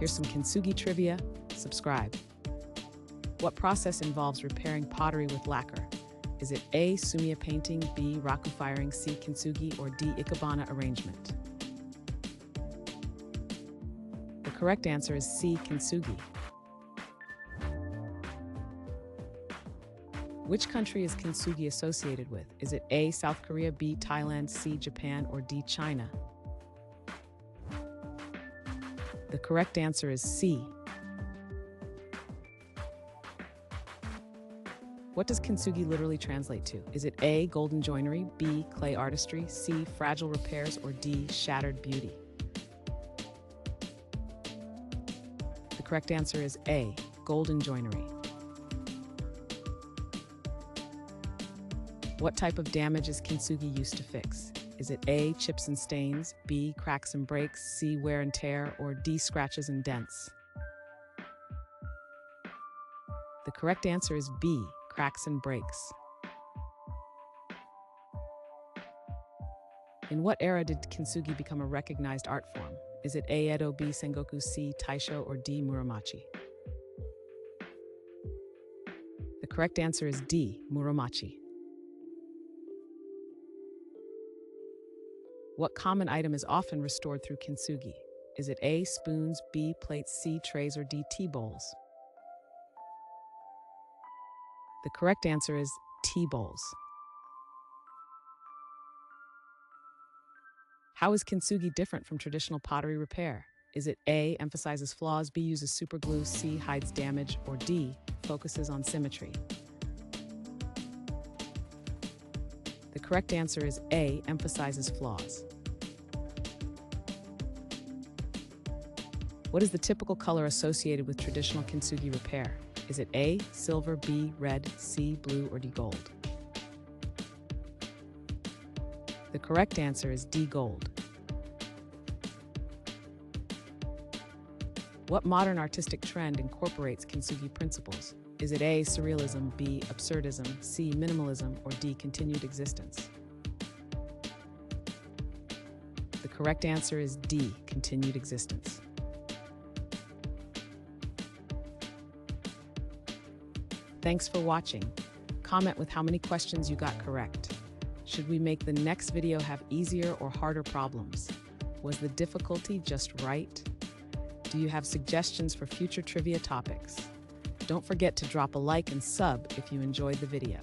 Here's some Kintsugi trivia. Subscribe. What process involves repairing pottery with lacquer? Is it A. Sumiya painting, B. Raku firing, C. Kintsugi, or D. Ikebana arrangement? The correct answer is C. Kintsugi. Which country is Kintsugi associated with? Is it A. South Korea, B. Thailand, C. Japan, or D. China? The correct answer is C. What does Kintsugi literally translate to? Is it A. golden joinery, B. clay artistry, C. fragile repairs, or D. shattered beauty? The correct answer is A. golden joinery. What type of damage is Kintsugi used to fix? Is it A. chips and stains, B. cracks and breaks, C. wear and tear, or D. scratches and dents? The correct answer is B. cracks and breaks. In what era did Kintsugi become a recognized art form? Is it A. Edo, B. Sengoku, C. Taisho, or D. Muromachi? The correct answer is D. Muromachi. What common item is often restored through Kintsugi? Is it A. spoons, B. plates, C. trays, or D. tea bowls? The correct answer is tea bowls. How is Kintsugi different from traditional pottery repair? Is it A. emphasizes flaws, B. uses superglue, C. hides damage, or D. focuses on symmetry? The correct answer is A. emphasizes flaws. What is the typical color associated with traditional Kintsugi repair? Is it A. silver, B. red, C. blue, or D. gold? The correct answer is D. gold. What modern artistic trend incorporates Kintsugi principles? Is it A. surrealism, B. absurdism, C. minimalism, or D. continued existence? The correct answer is D. continued existence. Thanks for watching. Comment with how many questions you got correct. Should we make the next video have easier or harder problems? Was the difficulty just right? Do you have suggestions for future trivia topics? Don't forget to drop a like and sub if you enjoyed the video.